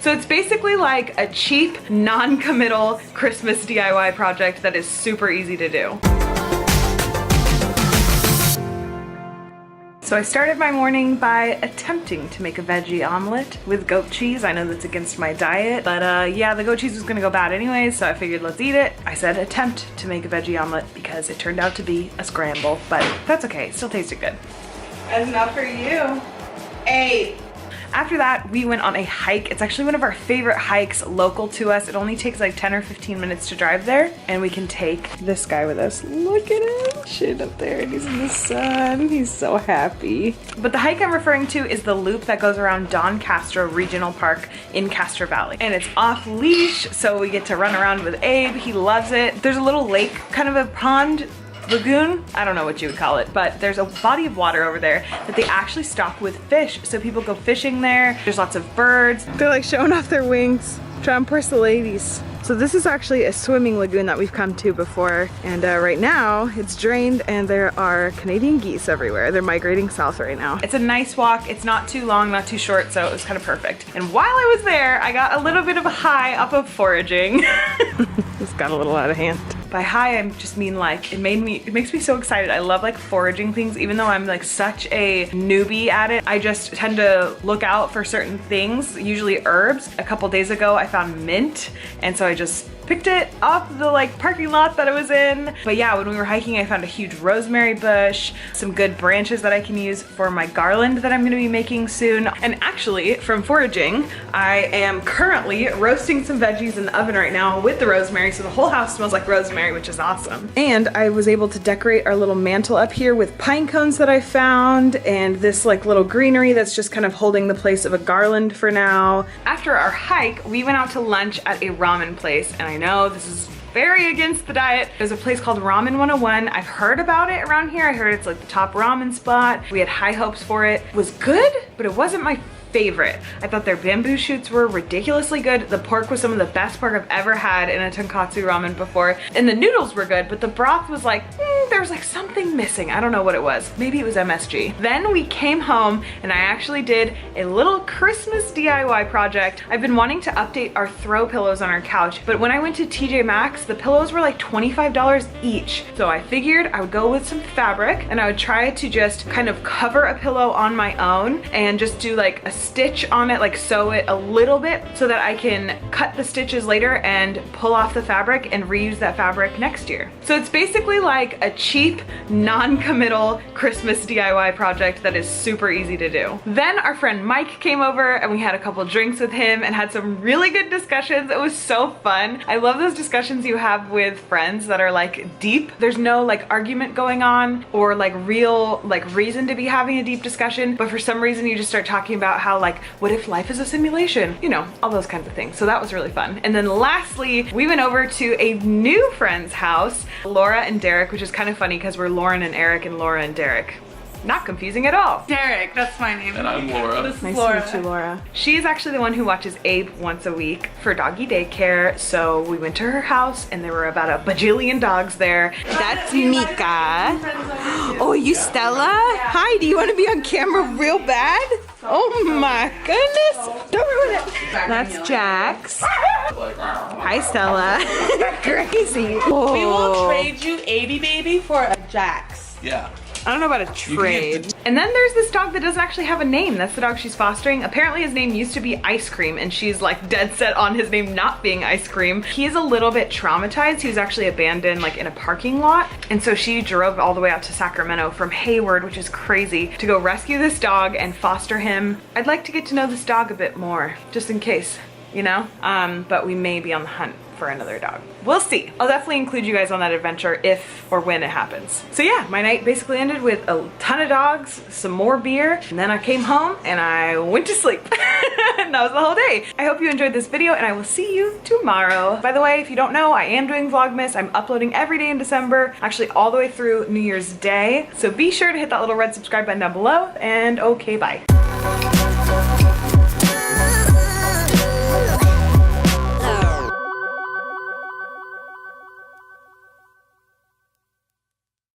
So it's basically like a cheap, non-committal Christmas DIY project that is super easy to do. So I started my morning by attempting to make a veggie omelet with goat cheese. I know that's against my diet, but yeah, the goat cheese was gonna go bad anyways, so I figured let's eat it. I said attempt to make a veggie omelet because it turned out to be a scramble, but that's okay, it still tasted good. That's enough for you. 8. After that, we went on a hike. It's actually one of our favorite hikes local to us. It only takes like 10 or 15 minutes to drive there, and we can take this guy with us. Look at him, shit up there, and he's in the sun. He's so happy. But the hike I'm referring to is the loop that goes around Don Castro Regional Park in Castro Valley. And it's off leash, so we get to run around with Abe. He loves it. There's a little lake, kind of a pond, lagoon, I don't know what you would call it, but there's a body of water over there that they actually stock with fish. So people go fishing there. There's lots of birds. They're like showing off their wings, trying to impress the ladies. So this is actually a swimming lagoon that we've come to before, and right now it's drained and there are Canadian geese everywhere. They're migrating south right now. It's a nice walk. It's not too long, not too short, so it was kind of perfect. And while I was there, I got a little bit of a high up of foraging. This got a little out of hand. By high, I just mean like, it makes me so excited. I love like foraging things, even though I'm like such a newbie at it. I just tend to look out for certain things, usually herbs. A couple days ago, I found mint, and so I just picked it off the like parking lot that I was in. But yeah, when we were hiking, I found a huge rosemary bush, some good branches that I can use for my garland that I'm gonna be making soon. And actually, from foraging, I am currently roasting some veggies in the oven right now with the rosemary, so the whole house smells like rosemary, which is awesome. And I was able to decorate our little mantle up here with pine cones that I found, and this like little greenery that's just kind of holding the place of a garland for now. After our hike, we went out to lunch at a ramen place, and I know this is very against the diet. There's a place called Ramen 101. I've heard about it around here. I heard it's like the top ramen spot. We had high hopes for it. It was good, but it wasn't my favorite. I thought their bamboo shoots were ridiculously good. The pork was some of the best pork I've ever had in a tonkatsu ramen before. And the noodles were good, but the broth was like, there was like something missing. I don't know what it was. Maybe it was MSG. Then we came home and I actually did a little Christmas DIY project. I've been wanting to update our throw pillows on our couch, but when I went to TJ Maxx, the pillows were like $25 each. So I figured I would go with some fabric and I would try to just kind of cover a pillow on my own and just do like a stitch on it, like sew it a little bit so that I can cut the stitches later and pull off the fabric and reuse that fabric next year. So it's basically like a cheap, non-committal Christmas DIY project that is super easy to do. Then our friend Mike came over and we had a couple drinks with him and had some really good discussions. It was so fun. I love those discussions you have with friends that are like deep. There's no like argument going on or like real like reason to be having a deep discussion, but for some reason you just start talking about how like, what if life is a simulation? You know, all those kinds of things. So that was really fun. And then lastly, we went over to a new friend's house, Laura and Derek, which is kind of funny because we're Lauren and Eric and Laura and Derek. Not confusing at all. Derek, that's my name. And I'm Laura. This is Nice Laura. to meet you, Laura. She's actually the one who watches Abe once a week for doggy daycare. So we went to her house and there were about a bajillion dogs there. That's Mika. Oh, you Stella? Hi, do you want to be on camera real bad? Oh my goodness. Don't ruin it. That's Jax. Hi, Stella. Crazy. Oh. We will trade you 80 baby for a Jax. Yeah. I don't know about a trade. And then there's this dog that doesn't actually have a name. That's the dog she's fostering. Apparently his name used to be Ice Cream and she's like dead set on his name not being Ice Cream. He's a little bit traumatized. He was actually abandoned like in a parking lot. And so she drove all the way out to Sacramento from Hayward, which is crazy, to go rescue this dog and foster him. I'd like to get to know this dog a bit more, just in case, you know? But we may be on the hunt for another dog. We'll see. I'll definitely include you guys on that adventure if or when it happens. So yeah, my night basically ended with a ton of dogs, some more beer, and then I came home and I went to sleep. And that was the whole day. I hope you enjoyed this video and I will see you tomorrow. By the way, if you don't know, I am doing Vlogmas. I'm uploading every day in December, actually all the way through New Year's Day. So be sure to hit that little red subscribe button down below and okay, bye.